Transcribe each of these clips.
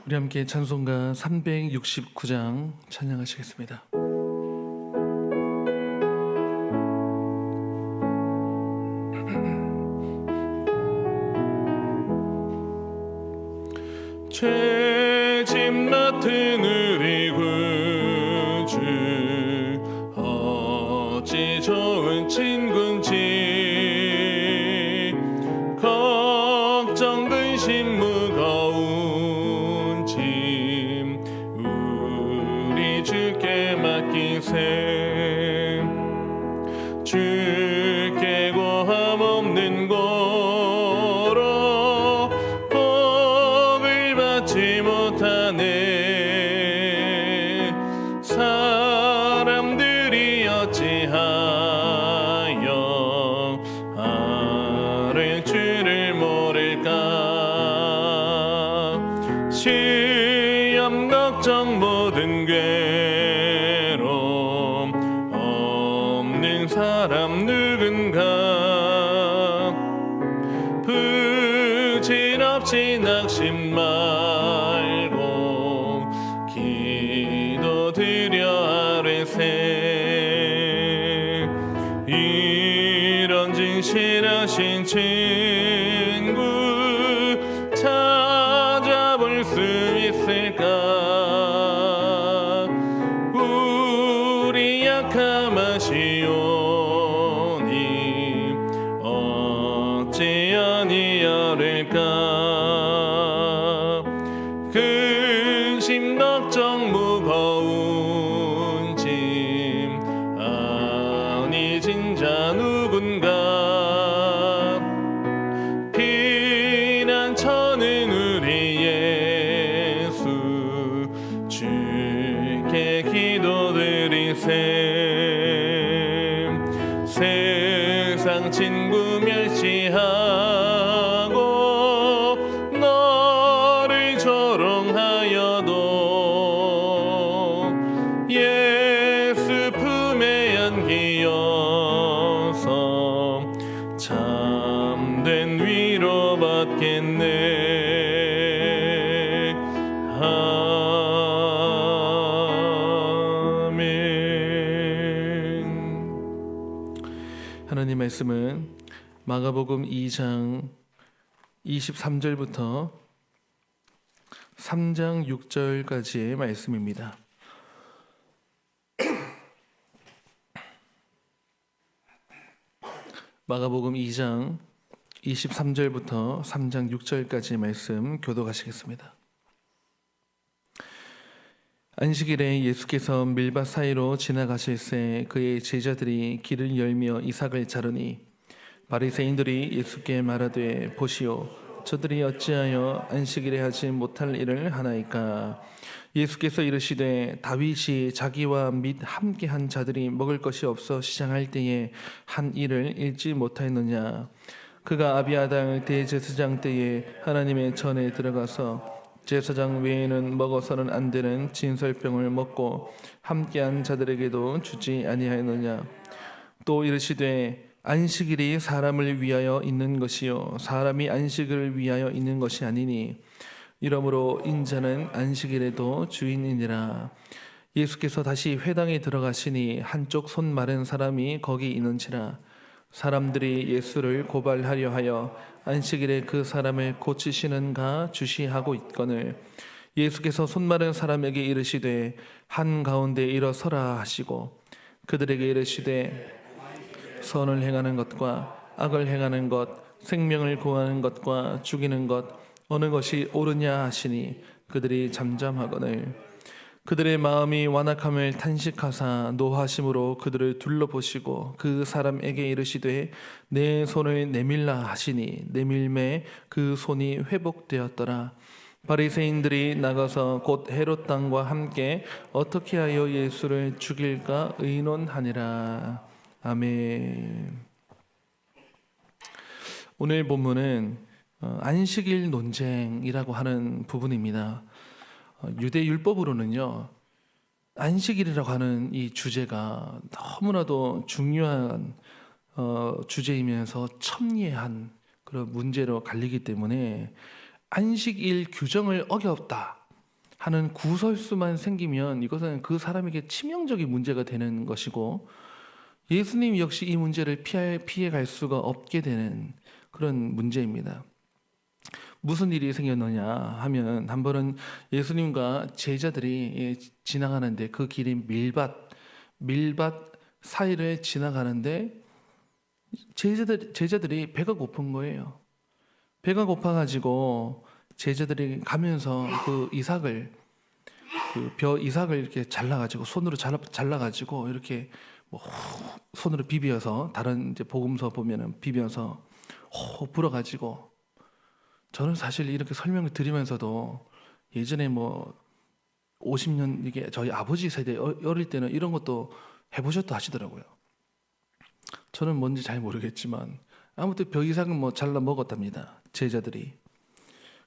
우리 함께 찬송가 369장 찬양하시겠습니다. 죄짐 맡은 우리 구주 어찌 좋은 친구인지 걱정 근심 무거운 짐 우리 주께 맡기세 주께 고함 없는 고로 복을 받지 못하네 사람들이 어찌하여 아를 주를 모를까 시험 걱정 모든 괴로움 없는 사람 누군가 부질없이 낙심 말고 기도드려 아뢰세 이런 진실하신 친구 찾아볼 수 있을까 우리 약함하시오니 어찌 아니하릴까 근심 걱정 무거운 짐 아니 진자 누군가 피난처는 우리 예수 주께 기도드리세 세상 친구 멸시하고 너를 조롱하여도 예수 품에 안기어서 참된 위로 받겠네 아멘. 하나님 말씀은 마가복음 2장 23절부터 3장 6절까지의 말씀입니다. 마가복음 2장 23절부터 3장 6절까지의 말씀 교독하시겠습니다. 안식일에 예수께서 밀밭 사이로 지나가실새 그의 제자들이 길을 열며 이삭을 자르니 바리새인들이 예수께 말하되 보시오 저들이 어찌하여 안식일에 하지 못할 일을 하나이까 예수께서 이르시되 다윗이 자기와 및 함께한 자들이 먹을 것이 없어 시장할 때에 한 일을 읽지 못하였느냐 그가 아비아달 대제사장 때에 하나님의 전에 들어가서 제사장 외에는 먹어서는 안 되는 진설병을 먹고 함께한 자들에게도 주지 아니하였느냐 또 이르시되 안식일이 사람을 위하여 있는 것이요 사람이 안식을 위하여 있는 것이 아니니 이러므로 인자는 안식일에도 주인이니라 예수께서 다시 회당에 들어가시니 한쪽 손 마른 사람이 거기 있는지라 사람들이 예수를 고발하려 하여 안식일에 그 사람을 고치시는가 주시하고 있거늘 예수께서 손 마른 사람에게 이르시되 한가운데 일어서라 하시고 그들에게 이르시되 선을 행하는 것과 악을 행하는 것 생명을 구하는 것과 죽이는 것 어느 것이 옳으냐 하시니 그들이 잠잠하거늘 그들의 마음이 완악함을 탄식하사 노하심으로 그들을 둘러보시고 그 사람에게 이르시되 내 손을 내밀라 하시니 내밀매 그 손이 회복되었더라 바리새인들이 나가서 곧 헤롯 왕과 함께 어떻게 하여 예수를 죽일까 의논하니라 아멘. 오늘 본문은 안식일 논쟁이라고 하는 부분입니다. 유대 율법으로는요 안식일이라고 하는 이 주제가 너무나도 중요한 주제이면서 첨예한 그런 문제로 갈리기 때문에 안식일 규정을 어겼다 하는 구설수만 생기면 이것은 그 사람에게 치명적인 문제가 되는 것이고, 예수님 역시 이 문제를 피해갈 수가 없게 되는 그런 문제입니다. 무슨 일이 생겼느냐 하면, 한 번은 예수님과 제자들이 지나가는데, 그 길이 밀밭 사이를 지나가는데 제자들이 배가 고픈 거예요. 배가 고파가지고 제자들이 가면서 그 벼 이삭을 이렇게 잘라가지고, 손으로 잘라가지고 이렇게 뭐 손으로 비벼서, 다른 이제 복음서 보면은 비벼서 불어가지고, 저는 사실 이렇게 설명을 드리면서도 예전에 뭐 50년, 이게 저희 아버지 세대 어릴 때는 이런 것도 해보셨다 하시더라고요. 저는 뭔지 잘 모르겠지만 아무튼 벼 이삭은 뭐 잘라 먹었답니다, 제자들이.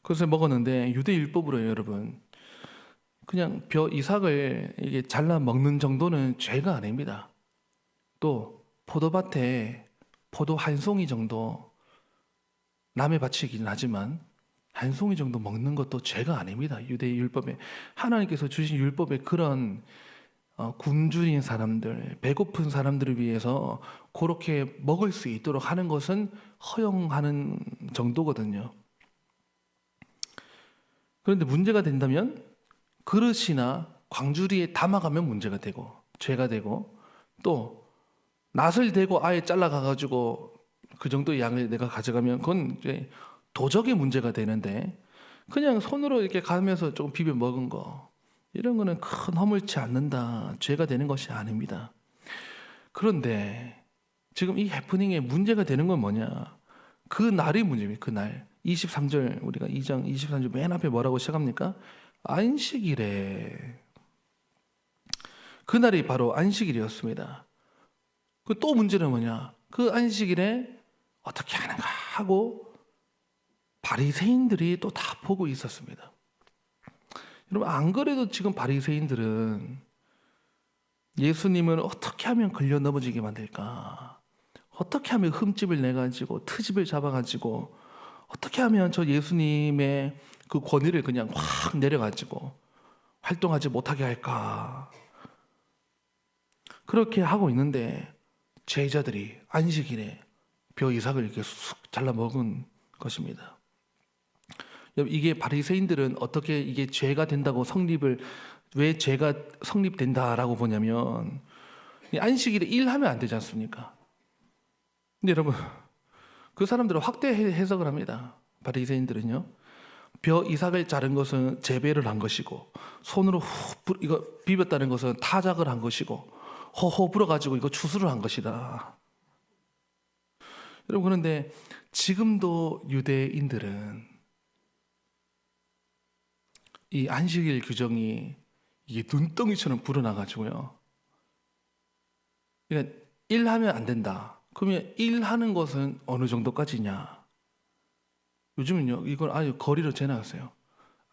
그래서 먹었는데, 유대 율법으로요, 여러분, 그냥 벼 이삭을 이게 잘라 먹는 정도는 죄가 아닙니다. 또 포도밭에 포도 한 송이 정도, 남의 밭이긴 하지만 한 송이 정도 먹는 것도 죄가 아닙니다. 유대 율법에, 하나님께서 주신 율법에 그런 굶주린 사람들, 배고픈 사람들을 위해서 그렇게 먹을 수 있도록 하는 것은 허용하는 정도거든요. 그런데 문제가 된다면, 그릇이나 광주리에 담아가면 문제가 되고 죄가 되고, 또 낫을 대고 아예 잘라가가지고 그 정도의 양을 내가 가져가면 그건 이제 도적의 문제가 되는데, 그냥 손으로 이렇게 가면서 조금 비벼 먹은 거, 이런 거는 큰 허물치 않는다, 죄가 되는 것이 아닙니다. 그런데 지금 이 해프닝에 문제가 되는 건 뭐냐? 그 날이 문제입니다. 그 날 23절, 우리가 2장 23절 맨 앞에 뭐라고 시작합니까? 안식일에. 그날이 바로 안식일이었습니다. 그 또 문제는 뭐냐? 그 안식일에 어떻게 하는가 하고 바리새인들이 또 다 보고 있었습니다. 여러분, 안 그래도 지금 바리새인들은 예수님을 어떻게 하면 걸려 넘어지게 만들까? 어떻게 하면 흠집을 내가지고 트집을 잡아가지고, 어떻게 하면 저 예수님의 그 권위를 그냥 확 내려가지고 활동하지 못하게 할까? 그렇게 하고 있는데, 제자들이 안식일에 벼 이삭을 이렇게 쑥 잘라 먹은 것입니다. 이게 바리새인들은 어떻게 이게 죄가 된다고 왜 죄가 성립된다라고 보냐면, 안식일에 일하면 안 되지 않습니까? 근데 여러분, 그 사람들은 확대 해석을 합니다. 바리새인들은요, 벼 이삭을 자른 것은 재배를 한 것이고, 손으로 이거 비볐다는 것은 타작을 한 것이고, 호호 불어가지고 이거 추수를 한 것이다. 여러분, 그런데 지금도 유대인들은 이 안식일 규정이 이게 눈덩이처럼 불어나가지고요, 그러니까 일하면 안 된다. 그러면 일하는 것은 어느 정도까지냐? 요즘은요, 이걸 아예 거리로 재놨어요.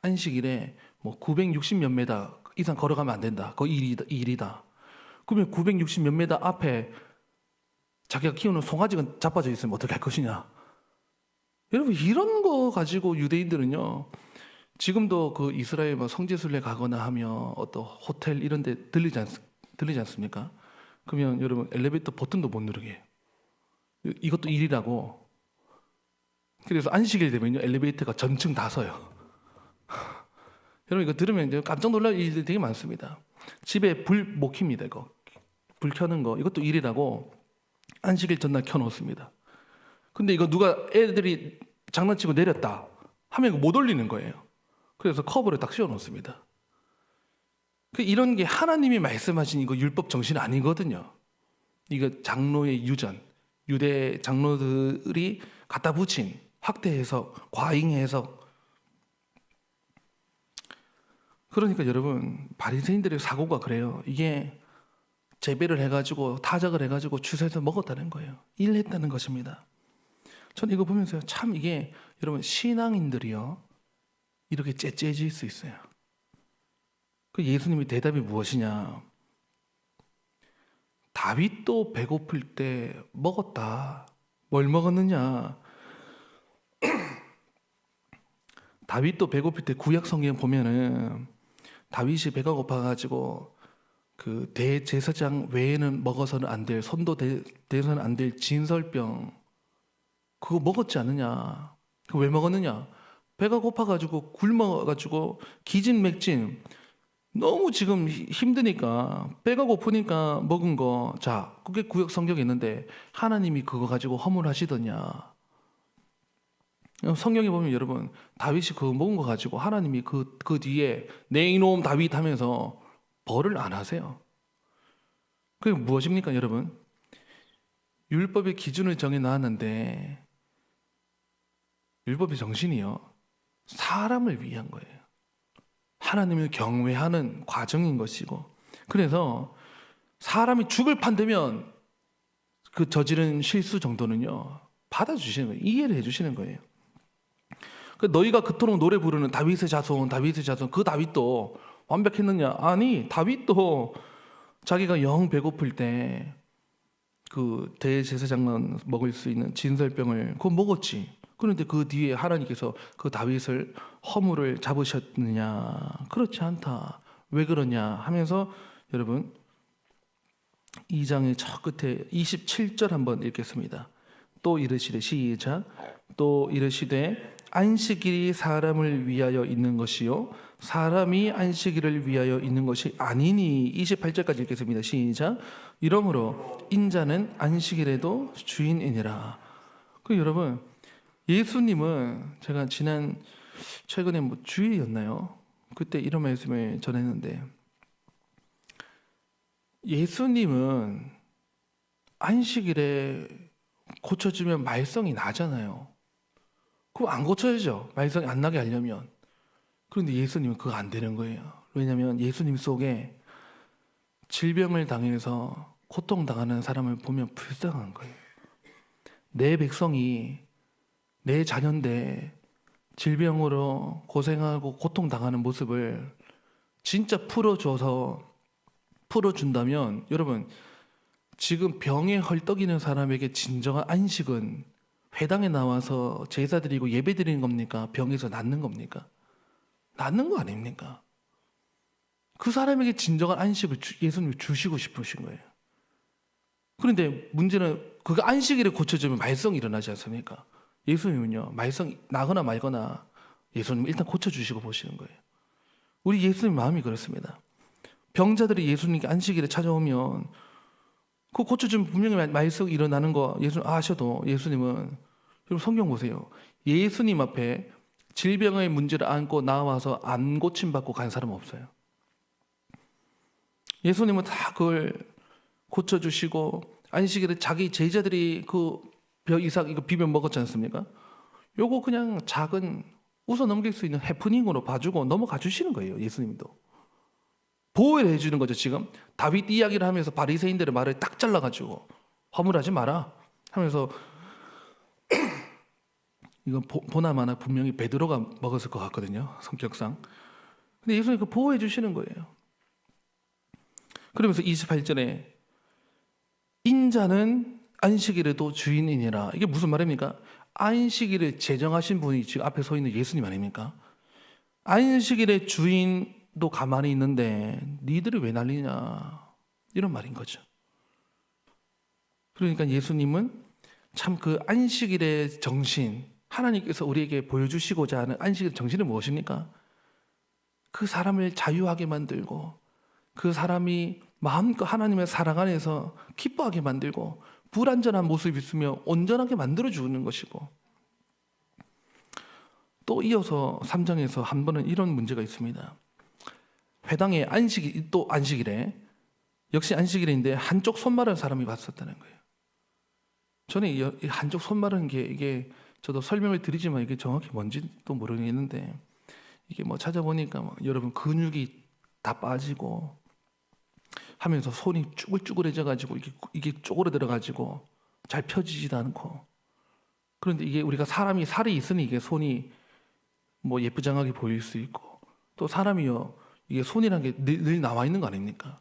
안식일에 뭐 960 몇 메다 이상 걸어가면 안 된다. 그거 일이다. 그러면 960 몇 메다 앞에 자기가 키우는 송아지가 자빠져 있으면 어떻게 할 것이냐? 여러분, 이런 거 가지고 유대인들은요, 지금도 그 이스라엘 뭐 성지순례 가거나 하면 어떤 호텔 이런 데 들리지 않습니까? 그러면 여러분, 엘리베이터 버튼도 못 누르게 해요. 이것도 일이라고. 그래서 안식일 되면요, 엘리베이터가 전층 다 서요. 여러분, 이거 들으면 이제 깜짝 놀랄 일들이 되게 많습니다. 집에 불 못 켭니다. 이거 불 켜는 거, 이것도 일이라고 안식일 전날 켜놓습니다. 근데 이거 누가 애들이 장난치고 내렸다 하면 이거 못 올리는 거예요. 그래서 커버를 딱 씌워놓습니다. 이런 게 하나님이 말씀하신 이거 율법 정신 아니거든요. 이거 장로의 유전, 유대 장로들이 갖다 붙인 확대 해석, 과잉 해석. 그러니까 여러분, 바리새인들의 사고가 그래요. 이게 재배를 해가지고 타작을 해가지고 추수해서 먹었다는 거예요. 일했다는 것입니다. 저는 이거 보면서 참, 이게 여러분, 신앙인들이요, 이렇게 째째질 수 있어요. 그 예수님의 대답이 무엇이냐? 다윗도 배고플 때 먹었다. 뭘 먹었느냐? 다윗도 배고플 때 구약 성경 보면은 다윗이 배가 고파가지고 그 대제사장 외에는 먹어서는 안 될, 손도 대서는 안 될 진설병 그거 먹었지 않느냐? 그거 왜 먹었느냐? 배가 고파가지고 굶어가지고 기진맥진 너무 지금 힘드니까 배가 고프니까 먹은 거. 자, 그게 구약 성경에 있는데 하나님이 그거 가지고 허물하시더냐? 성경에 보면 여러분 다윗이 그거 먹은 거 가지고 하나님이 그 뒤에 내 이놈 다윗 하면서 벌을 안 하세요. 그게 무엇입니까 여러분? 율법의 기준을 정해 놨는데 율법의 정신이요 사람을 위한 거예요. 하나님을 경외하는 과정인 것이고, 그래서 사람이 죽을 판되면 그 저지른 실수 정도는요 받아주시는 거예요. 이해를 해주시는 거예요. 너희가 그토록 노래 부르는 다윗의 자손 그 다윗도 완벽했느냐? 아니, 다윗도 자기가 영 배고플 때 그 대제사장만 먹을 수 있는 진설병을 그거 먹었지. 그런데 그 뒤에 하나님께서 그 다윗을 허물을 잡으셨느냐? 그렇지 않다. 왜 그러냐 하면서 여러분 2장의 저 끝에 27절 한번 읽겠습니다. 또 이르시되 시작. 또 이르시되 안식일이 사람을 위하여 있는 것이요 사람이 안식일을 위하여 있는 것이 아니니. 28절까지 읽겠습니다. 시작. 이러므로 인자는 안식일에도 주인이니라. 그 여러분 예수님은 제가 최근에 뭐 주일이었나요? 그때 이런 말씀을 전했는데 예수님은 안식일에 고쳐주면 말썽이 나잖아요. 그거 안 고쳐야죠. 말썽이 안 나게 하려면. 그런데 예수님은 그거 안 되는 거예요. 왜냐하면 예수님 속에 질병을 당해서 고통당하는 사람을 보면 불쌍한 거예요. 내 백성이 내 자녀인데 질병으로 고생하고 고통당하는 모습을 진짜 풀어준다면 여러분 지금 병에 헐떡이는 사람에게 진정한 안식은 회당에 나와서 제사 드리고 예배 드리는 겁니까? 병에서 낫는 겁니까? 낫는 거 아닙니까? 그 사람에게 진정한 안식을 예수님이 주시고 싶으신 거예요. 그런데 문제는 그 안식일에 고쳐주면 말썽이 일어나지 않습니까? 예수님은요 말썽 나거나 말거나 예수님은 일단 고쳐주시고 보시는 거예요. 우리 예수님 마음이 그렇습니다. 병자들이 예수님께 안식일에 찾아오면 그거 고쳐주면 분명히 말썽 일어나는 거 예수님 아셔도 예수님은 여러분 성경 보세요. 예수님 앞에 질병의 문제를 안고 나와서 안 고침받고 간 사람 없어요. 예수님은 다 그걸 고쳐주시고 안식일에 자기 제자들이 그 벼 이삭 이거 비벼 먹었지 않습니까? 요거 그냥 작은 웃어 넘길 수 있는 해프닝으로 봐주고 넘어가 주시는 거예요. 예수님도 보호를 해주는 거죠. 지금 다윗 이야기를 하면서 바리새인들의 말을 딱 잘라가지고 허물하지 마라 하면서 이건 보나마나 분명히 베드로가 먹었을 것 같거든요. 성격상. 근데 예수님 그 보호해 주시는 거예요. 그러면서 28절에 인자는 안식일에도 주인이니라. 이게 무슨 말입니까? 안식일을 제정하신 분이 지금 앞에 서 있는 예수님 아닙니까? 안식일의 주인도 가만히 있는데 니들이 왜 난리냐 이런 말인 거죠. 그러니까 예수님은 참 그 안식일의 정신, 하나님께서 우리에게 보여주시고자 하는 안식일의 정신은 무엇입니까? 그 사람을 자유하게 만들고 그 사람이 마음껏 하나님의 사랑 안에서 기뻐하게 만들고 불완전한 모습이 있으며 온전하게 만들어주는 것이고, 또 이어서 3장에서 한 번은 이런 문제가 있습니다. 회당에 또 안식일에 역시 안식일인데 한쪽 손 마른 사람이 왔었다는 거예요. 저는 이 한쪽 손 마른 게 이게 저도 설명을 드리지만 이게 정확히 뭔지도 모르겠는데 이게 뭐 찾아보니까 여러분 근육이 다 빠지고 하면서 손이 쭈글쭈글해져 가지고 이게 쪼그라들어 가지고 잘 펴지지도 않고, 그런데 이게 우리가 사람이 살이 있으니 이게 손이 뭐 예쁘장하게 보일 수 있고, 또 사람이요 이게 손이란 게 늘 나와 있는 거 아닙니까?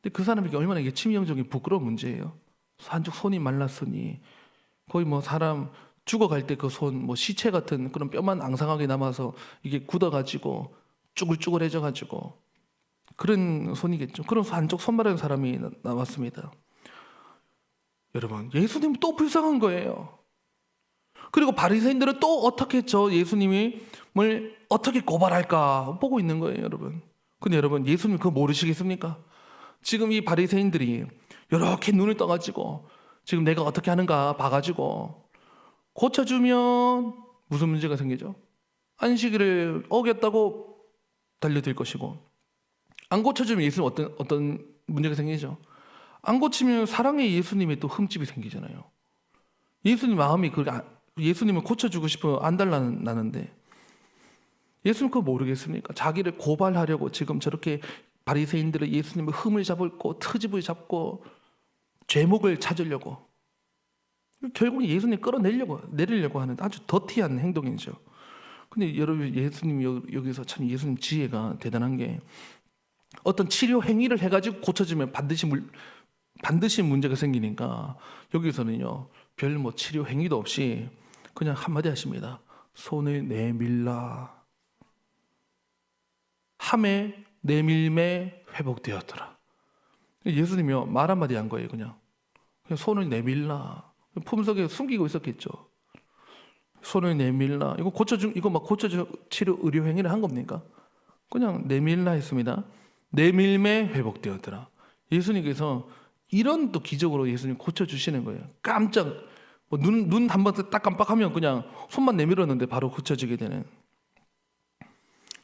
근데 그 사람에게 얼마나 이게 치명적인 부끄러운 문제예요. 한쪽 손이 말랐으니 거의 뭐 사람 죽어갈 때 그 손 뭐 시체 같은 그런 뼈만 앙상하게 남아서 이게 굳어가지고 쭈글쭈글해져 가지고 그런 손이겠죠. 그런 한쪽 손마른 사람이 나왔습니다. 여러분, 예수님 또 불쌍한 거예요. 그리고 바리새인들은 또 어떻게 저 예수님을 어떻게 고발할까 보고 있는 거예요, 여러분. 근데 여러분, 예수님 그거 모르시겠습니까? 지금 이 바리새인들이 이렇게 눈을 떠가지고 지금 내가 어떻게 하는가 봐가지고 고쳐주면 무슨 문제가 생기죠? 안식일을 어겼다고 달려들 것이고, 안 고쳐주면 예수님 어떤 문제가 생기죠? 안 고치면 사랑의 예수님의 또 흠집이 생기잖아요. 예수님 마음이 예수님을 고쳐주고 싶어 안 달라나는데 예수님 그거 모르겠습니까? 자기를 고발하려고 지금 저렇게 바리새인들은 예수님의 흠을 잡고 트집을 잡고 죄목을 찾으려고 결국 예수님 내리려고 하는 아주 더티한 행동이죠. 근데 여러분, 예수님 여기서 참 예수님 지혜가 대단한 게 어떤 치료 행위를 해가지고 고쳐지면 반드시 문제가 생기니까 여기서는요 별 치료 행위도 없이 그냥 한마디 하십니다. 손을 내밀라. 함에 내밀매 회복되었더라. 예수님이요 말 한마디 한 거예요. 그냥 손을 내밀라. 품속에 숨기고 있었겠죠. 손을 내밀라. 이거 고쳐주 치료 의료 행위를 한 겁니까? 그냥 내밀라 했습니다. 내밀매 회복되었더라. 예수님께서 이런 또 기적으로 예수님 고쳐주시는 거예요. 깜짝 눈 한 번 딱 깜빡하면 그냥 손만 내밀었는데 바로 고쳐지게 되는.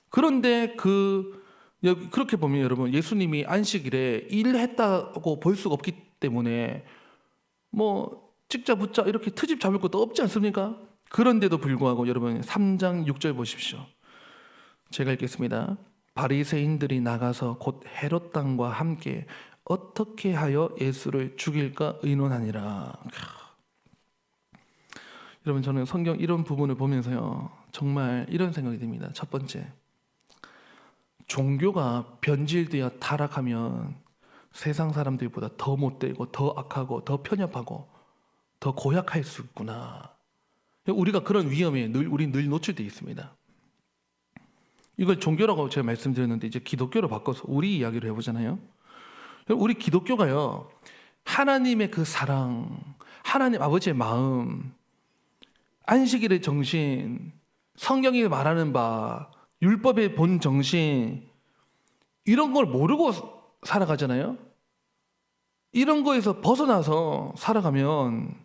그런데 그렇게 보면 여러분, 예수님이 안식일에 일했다고 볼 수가 없기 때문에 찍자 붙자 이렇게 트집 잡을 것도 없지 않습니까? 그런데도 불구하고 여러분 3장 6절 보십시오. 제가 읽겠습니다. 바리새인들이 나가서 곧 헤롯 당과 함께 어떻게 하여 예수를 죽일까 의논하니라. 여러분, 저는 성경 이런 부분을 보면서요 정말 이런 생각이 듭니다. 첫 번째, 종교가 변질되어 타락하면 세상 사람들보다 더 못되고 더 악하고 더 편협하고 더 고약할 수 있구나. 우리가 그런 위험에 우리 늘 노출되어 있습니다. 이걸 종교라고 제가 말씀드렸는데 이제 기독교로 바꿔서 우리 이야기를 해보잖아요. 우리 기독교가요 하나님의 그 사랑, 하나님 아버지의 마음, 안식일의 정신, 성경이 말하는 바, 율법의 본 정신, 이런 걸 모르고 살아가잖아요. 이런 거에서 벗어나서 살아가면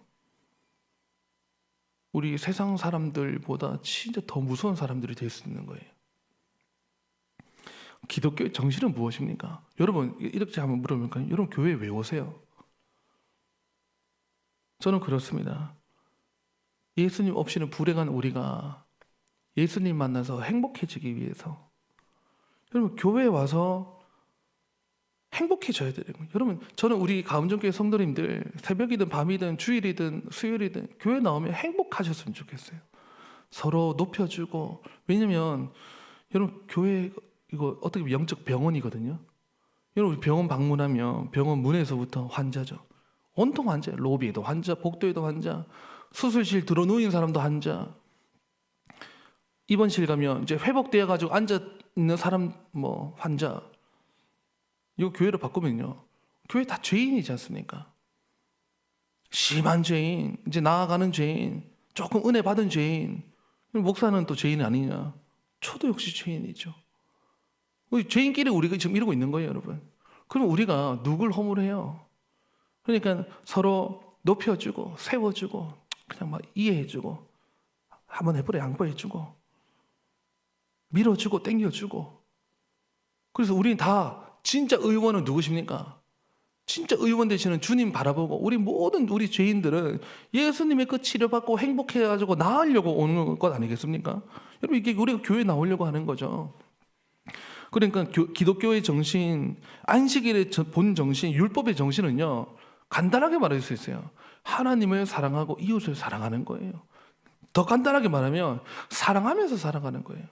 우리 세상 사람들보다 진짜 더 무서운 사람들이 될 수 있는 거예요. 기독교의 정신은 무엇입니까? 여러분, 이렇게 한번 물어볼까요? 여러분, 교회 왜 오세요? 저는 그렇습니다. 예수님 없이는 불행한 우리가 예수님 만나서 행복해지기 위해서, 여러분, 교회에 와서 행복해져야 돼요. 여러분, 저는 우리 가음정교회 성도님들 새벽이든 밤이든 주일이든 수요일이든 교회 나오면 행복하셨으면 좋겠어요. 서로 높여주고. 왜냐면 여러분, 교회 이거 어떻게 보면 영적 병원이거든요. 여러분, 병원 방문하면 병원 문에서부터 환자죠. 온통 환자, 로비에도 환자, 복도에도 환자, 수술실 들어 누운 사람도 환자, 입원실 가면 이제 회복되어 가지고 앉아 있는 사람 환자. 이거 교회로 바꾸면요, 교회 다 죄인이지 않습니까? 심한 죄인, 이제 나아가는 죄인, 조금 은혜 받은 죄인. 목사는 또 죄인 아니냐? 저도 역시 죄인이죠. 죄인끼리 우리가 지금 이러고 있는 거예요, 여러분. 그럼 우리가 누굴 허물해요? 그러니까 서로 높여주고 세워주고 그냥 이해해주고 한번 해보래 양보해주고 밀어주고 땡겨주고. 그래서 우리는 다 진짜 의원은 누구십니까? 진짜 의원 되시는 주님 바라보고 우리 죄인들은 예수님의 그 치료받고 행복해가지고 나으려고 오는 것 아니겠습니까? 여러분, 이게 우리가 교회에 나오려고 하는 거죠. 그러니까 기독교의 정신, 안식일의 본 정신, 율법의 정신은요 간단하게 말할 수 있어요. 하나님을 사랑하고 이웃을 사랑하는 거예요. 더 간단하게 말하면 사랑하면서 살아가는 거예요.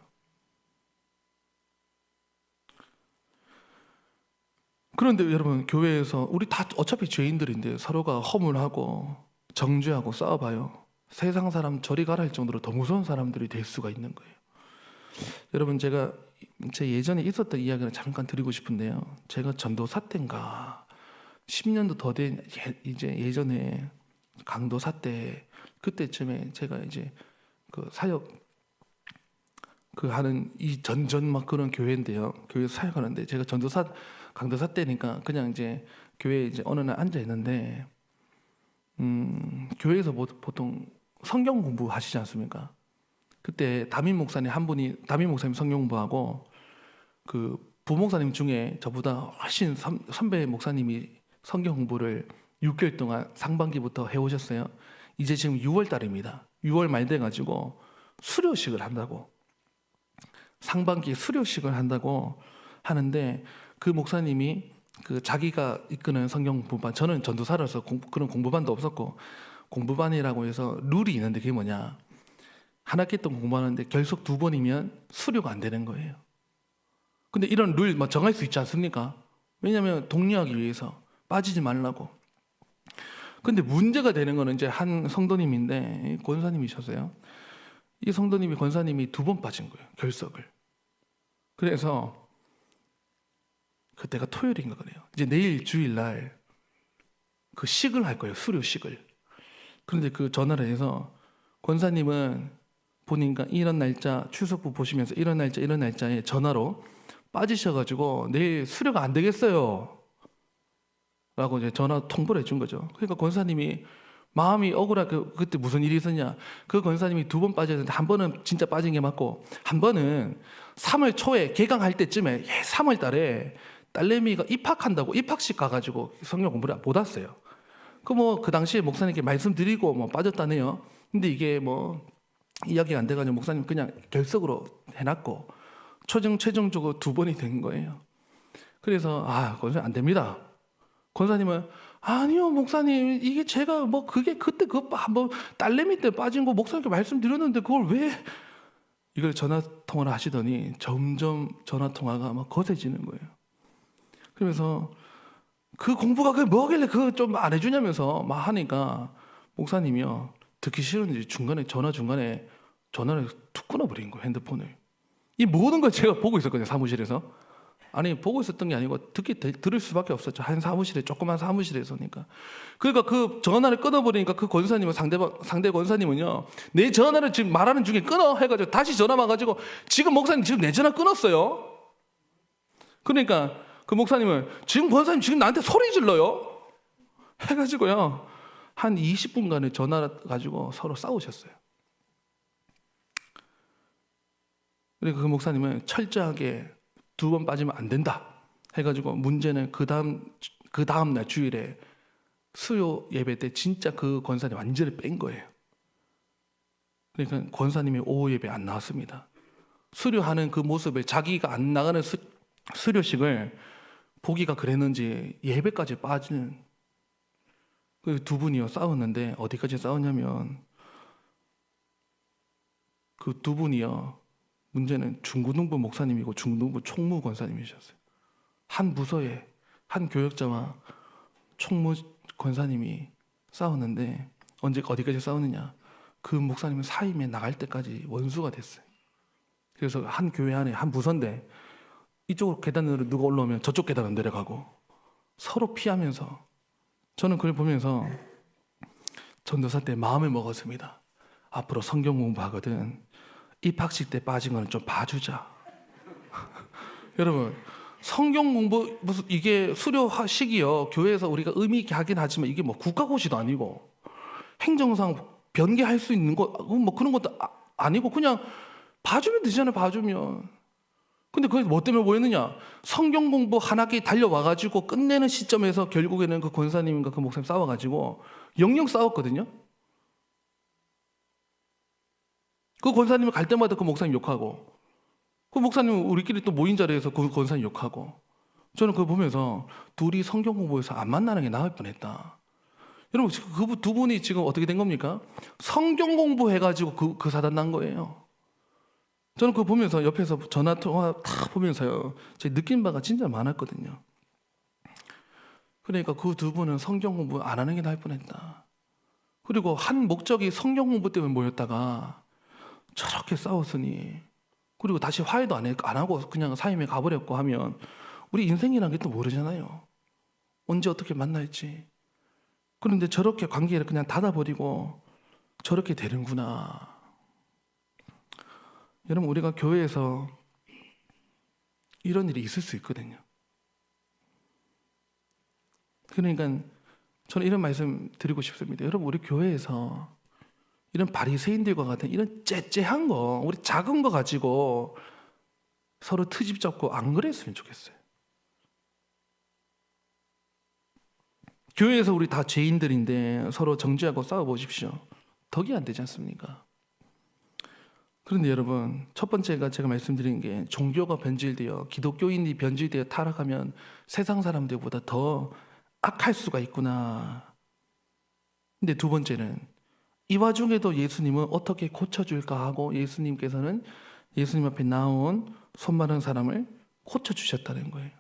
그런데 여러분, 교회에서 우리 다 어차피 죄인들인데 서로가 허물하고 정죄하고 싸워봐요. 세상 사람 저리 가라 할 정도로 더 무서운 사람들이 될 수가 있는 거예요. 여러분 제가 제 예전에 있었던 이야기를 잠깐 드리고 싶은데요. 제가 전도사 때인가 10년도 더 된 이제 예전에 강도사 때 그때쯤에 제가 이제 그 사역 그 하는 이 전전 막 그런 교회인데요. 교회에서 사역하는데 제가 전도사 강도사 때니까 그냥 이제 교회에 이제 어느 날 앉아 있는데 교회에서 보통 성경 공부하시지 않습니까? 그때 담임 목사님 한 분이 담임 목사님 성경 공부하고 그 부목사님 중에 저보다 훨씬 선배 목사님이 성경 공부를 6개월 동안 상반기부터 해오셨어요. 이제 지금 6월 달입니다. 6월 말 돼가지고 수료식을 한다고 상반기 수료식을 한다고 하는데 그 목사님이 그 자기가 이끄는 성경 공부반 저는 전도사라서 그런 공부반도 없었고 공부반이라고 해서 룰이 있는데 그게 뭐냐 한 학기 동안 공부하는데 결석 2번이면 수료가 안 되는 거예요. 근데 이런 룰 뭐 정할 수 있지 않습니까? 왜냐하면 독려하기 위해서 빠지지 말라고. 근데 문제가 되는 거는 이제 한 성도님인데 권사님이셨어요. 이 성도님이 권사님이 2번 빠진 거예요. 결석을. 그래서 그때가 토요일인가 그래요. 이제 내일 주일날 그 식을 할 거예요. 수료식을. 그런데 그 전화를 해서 권사님은 보니까 이런 날짜 추석부 보시면서 이런 날짜에 전화로 빠지셔가지고 내일 수료가 안 되겠어요 라고 이제 전화 통보를 해준 거죠. 그러니까 권사님이 마음이 억울하게 그때 무슨 일이 있었냐 그 권사님이 2번 빠졌는데 한 번은 진짜 빠진 게 맞고 한 번은 3월 초에 개강할 때쯤에 3월 달에 딸내미가 입학한다고 입학식 가가지고 성경 공부를 못 왔어요. 그 당시에 목사님께 말씀드리고 뭐 빠졌다네요. 근데 이게 뭐 이야기가 안 돼가지고 목사님 그냥 결석으로 해놨고 최종적으로 2번이 된 거예요. 그래서 권사님 안 됩니다. 권사님은 아니요 목사님 이게 제가 뭐 그게 그때 그거 한번 딸내미 때 빠진 거 목사님께 말씀드렸는데 그걸 왜 이걸 전화 통화를 하시더니 점점 전화 통화가 막 거세지는 거예요. 그러면서 그 공부가 그게 뭐길래 그거 좀 안 해주냐면서 막 하니까 목사님이요 듣기 싫은지 전화를 툭 끊어버린 거예요. 핸드폰을. 이 모든 걸 제가 보고 있었거든요. 사무실에서. 아니 보고 있었던 게 아니고 들을 수밖에 없었죠. 한 사무실에 조그만 사무실에서니까. 그러니까 그 전화를 끊어버리니까 그 권사님은 상대 권사님은요 내 전화를 지금 말하는 중에 끊어 해가지고 다시 전화 와가지고 지금 목사님 지금 내 전화 끊었어요. 그러니까 그 목사님은 지금 권사님 지금 나한테 소리 질러요 해가지고요 한 20분간의 전화 가지고 서로 싸우셨어요. 그리고 그 목사님은 철저하게 2번 빠지면 안 된다 해가지고 문제는 그 다음 날 주일에 수요 예배 때 진짜 그 권사님 완전히 뺀 거예요. 그러니까 권사님이 오후 예배 안 나왔습니다. 수료하는 그 모습을 자기가 안 나가는 수료식을 보기가 그랬는지 예배까지 빠지는 그 2분이요 싸웠는데 어디까지 싸웠냐면 그 2분이요 문제는 중고등부 목사님이고 중고등부 총무 권사님이셨어요. 한 부서에 한 교역자와 총무 권사님이 싸웠는데 어디까지 싸우느냐 그 목사님은 사임에 나갈 때까지 원수가 됐어요. 그래서 한 교회 안에 한 부서인데 이쪽으로 계단으로 누가 올라오면 저쪽 계단으로 내려가고 서로 피하면서 저는 그걸 보면서 전도사 때 마음을 먹었습니다. 앞으로 성경 공부하거든 입학식 때 빠진 거는 좀 봐주자. 여러분 성경 공부 무슨 이게 수료식이요 교회에서 우리가 의미 있게 하긴 하지만 이게 뭐 국가고시도 아니고 행정상 변개할 수 있는 거 뭐 그런 것도 아니고 그냥 봐주면 되잖아요. 봐주면. 근데 그게 뭐 때문에 뭐였느냐 성경 공부 한 학기 달려와가지고 끝내는 시점에서 결국에는 그 권사님과 그 목사님 싸워가지고 영영 싸웠거든요. 그 권사님을 갈 때마다 그 목사님 욕하고 그 목사님은 우리끼리 또 모인 자리에서 그 권사님 욕하고 저는 그거 보면서 둘이 성경 공부에서 안 만나는 게 나을 뻔했다. 여러분 그 2분이 지금 어떻게 된 겁니까? 성경 공부해가지고 그 사단 난 거예요. 저는 그거 보면서 옆에서 전화 통화 다 보면서요 제 느낀 바가 진짜 많았거든요. 그러니까 그 2분은 성경 공부 안 하는 게 나을 뻔했다. 그리고 한 목적이 성경 공부 때문에 모였다가 저렇게 싸웠으니 그리고 다시 화해도 안 하고 그냥 사임에 가버렸고 하면 우리 인생이라는 게 또 모르잖아요. 언제 어떻게 만날지. 그런데 저렇게 관계를 그냥 닫아버리고 저렇게 되는구나. 여러분, 우리가 교회에서 이런 일이 있을 수 있거든요. 그러니까 저는 이런 말씀 드리고 싶습니다. 여러분, 우리 교회에서 이런 바리새인들과 같은 이런 째째한 거, 우리 작은 거 가지고 서로 트집 잡고 안 그랬으면 좋겠어요. 교회에서 우리 다 죄인들인데 서로 정죄하고 싸워보십시오. 덕이 안 되지 않습니까? 그런데 여러분, 첫 번째가 제가 말씀드린 게 종교가 변질되어 기독교인이 변질되어 타락하면 세상 사람들보다 더 악할 수가 있구나. 근데 두 번째는 이 와중에도 예수님은 어떻게 고쳐줄까 하고 예수님께서는 예수님 앞에 나온 손 마른 사람을 고쳐주셨다는 거예요.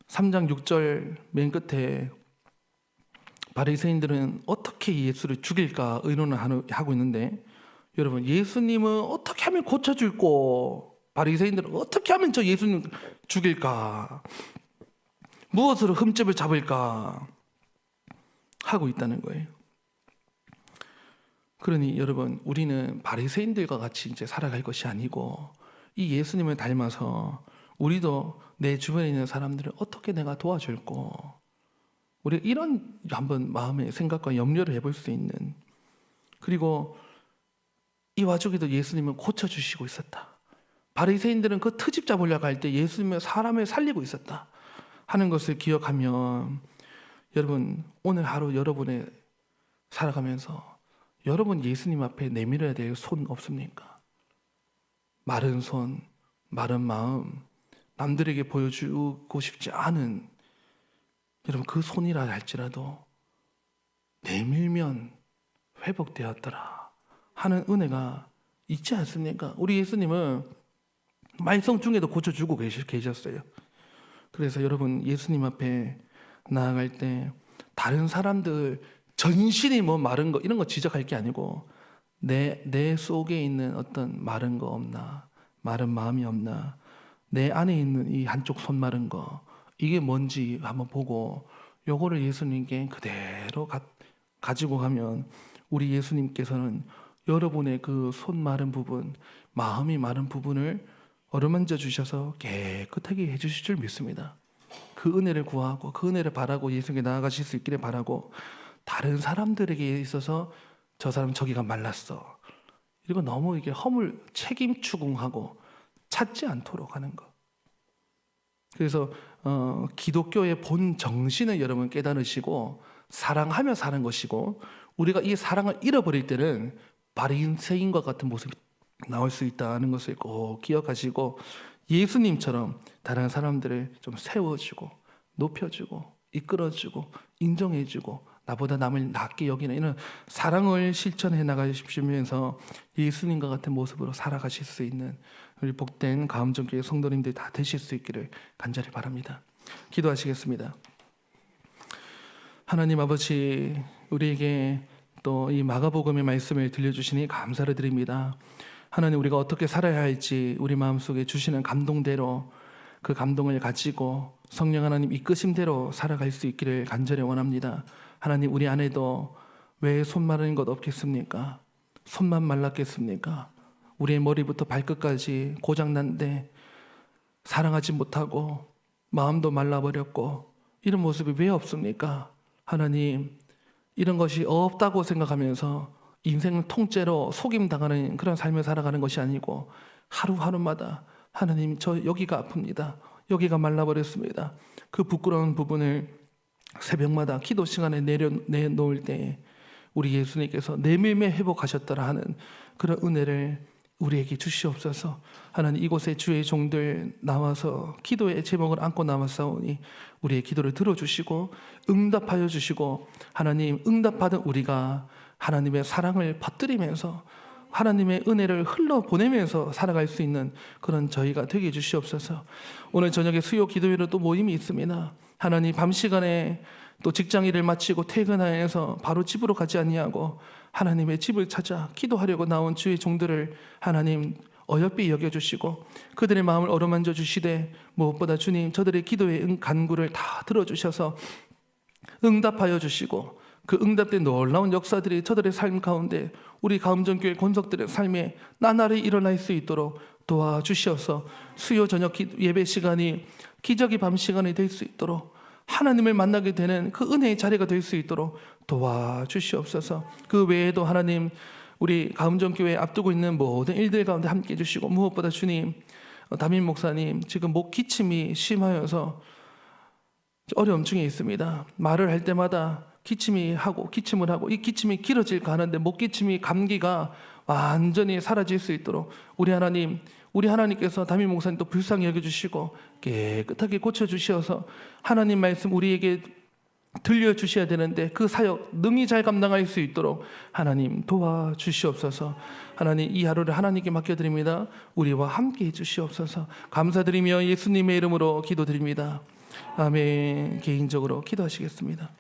3장 6절 맨 끝에 바리새인들은 어떻게 예수를 죽일까 의논을 하고 있는데, 여러분, 예수님은 어떻게 하면 고쳐줄꼬, 바리새인들은 어떻게 하면 저 예수님 죽일까, 무엇으로 흠집을 잡을까 하고 있다는 거예요. 그러니 여러분, 우리는 바리새인들과 같이 이제 살아갈 것이 아니고 이 예수님을 닮아서 우리도 내 주변에 있는 사람들을 어떻게 내가 도와줄고, 우리가 이런 한번 마음의 생각과 염려를 해볼 수 있는, 그리고 이 와중에도 예수님은 고쳐주시고 있었다. 바리새인들은 그 트집 잡으려고 할 때 예수님은 사람을 살리고 있었다 하는 것을 기억하면, 여러분, 오늘 하루 여러분의 살아가면서 여러분 예수님 앞에 내밀어야 될 손 없습니까? 마른 손, 마른 마음, 남들에게 보여주고 싶지 않은, 여러분, 그 손이라 할지라도 내밀면 회복되었더라 하는 은혜가 있지 않습니까? 우리 예수님은 말썽 중에도 고쳐주고 계셨어요. 그래서 여러분, 예수님 앞에 나아갈 때 다른 사람들 전신이 뭐 마른 거 이런 거 지적할 게 아니고 내 속에 있는 어떤 마른 거 없나, 마른 마음이 없나, 내 안에 있는 이 한쪽 손 마른 거 이게 뭔지 한번 보고 요거를 예수님께 그대로 가지고 가면 우리 예수님께서는 여러분의 그 손 마른 부분, 마음이 마른 부분을 어루만져 주셔서 깨끗하게 해주실 줄 믿습니다. 그 은혜를 구하고 그 은혜를 바라고 예수님께 나아가실 수 있기를 바라고, 다른 사람들에게 있어서 저 사람 저기가 말랐어, 이거 너무 이게 허물 책임 추궁하고 찾지 않도록 하는 것. 그래서 기독교의 본 정신을 여러분 깨달으시고 사랑하며 사는 것이고, 우리가 이 사랑을 잃어버릴 때는 바리새인과 같은 모습이 나올 수 있다는 것을 꼭 기억하시고, 예수님처럼 다른 사람들을 좀 세워주고 높여주고 이끌어주고 인정해주고 나보다 남을 낮게 여기는 이런 사랑을 실천해 나가시면서 예수님과 같은 모습으로 살아가실 수 있는 우리 복된 가음정교회 성도님들 다 되실 수 있기를 간절히 바랍니다. 기도하시겠습니다. 하나님 아버지, 우리에게 또 이 마가복음의 말씀을 들려주시니 감사를 드립니다. 하나님, 우리가 어떻게 살아야 할지 우리 마음속에 주시는 감동대로 그 감동을 가지고 성령 하나님 이끄심대로 살아갈 수 있기를 간절히 원합니다. 하나님, 우리 안에도 왜 손 마른 것 없겠습니까? 손만 말랐겠습니까? 우리의 머리부터 발끝까지 고장난데 사랑하지 못하고 마음도 말라버렸고 이런 모습이 왜 없습니까? 하나님, 이런 것이 없다고 생각하면서 인생을 통째로 속임당하는 그런 삶을 살아가는 것이 아니고 하루하루마다 하나님, 저 여기가 아픕니다, 여기가 말라버렸습니다, 그 부끄러운 부분을 새벽마다 기도 시간에 내놓을 때 우리 예수님께서 내밀매 회복하셨더라 하는 그런 은혜를 우리에게 주시옵소서. 하나님, 이곳에 주의 종들 나와서 기도의 제목을 안고 나왔사오니 우리의 기도를 들어주시고 응답하여 주시고, 하나님, 응답받은 우리가 하나님의 사랑을 퍼뜨리면서 하나님의 은혜를 흘러보내면서 살아갈 수 있는 그런 저희가 되게 해주시옵소서. 오늘 저녁에 수요 기도회로 또 모임이 있습니다. 하나님, 밤 시간에 또 직장 일을 마치고 퇴근하여서 바로 집으로 가지 아니하고 하나님의 집을 찾아 기도하려고 나온 주의 종들을 하나님 어여삐 여겨주시고 그들의 마음을 어루만져 주시되 무엇보다 주님 저들의 기도의 간구를 다 들어주셔서 응답하여 주시고 그 응답된 놀라운 역사들이 저들의 삶 가운데 우리 가음전교회 권속들의 삶에 나날이 일어날 수 있도록 도와주시어서 수요 저녁 예배 시간이 기적의 밤 시간이 될 수 있도록 하나님을 만나게 되는 그 은혜의 자리가 될 수 있도록 도와주시옵소서. 그 외에도 하나님 우리 가음전교회 앞두고 있는 모든 일들 가운데 함께 해주시고 무엇보다 주님 담임 목사님 지금 목 기침이 심하여서 어려움 중에 있습니다. 말을 할 때마다 기침을 하고 이 기침이 길어질까 하는데 목 기침이 감기가 완전히 사라질 수 있도록 우리 하나님께서 담임 목사님도 불쌍히 여겨주시고 깨끗하게 고쳐주시어서 하나님 말씀 우리에게 들려주셔야 되는데 그 사역 능히 잘 감당할 수 있도록 하나님 도와주시옵소서. 하나님 이 하루를 하나님께 맡겨드립니다. 우리와 함께 해주시옵소서. 감사드리며 예수님의 이름으로 기도드립니다. 아멘. 개인적으로 기도하시겠습니다.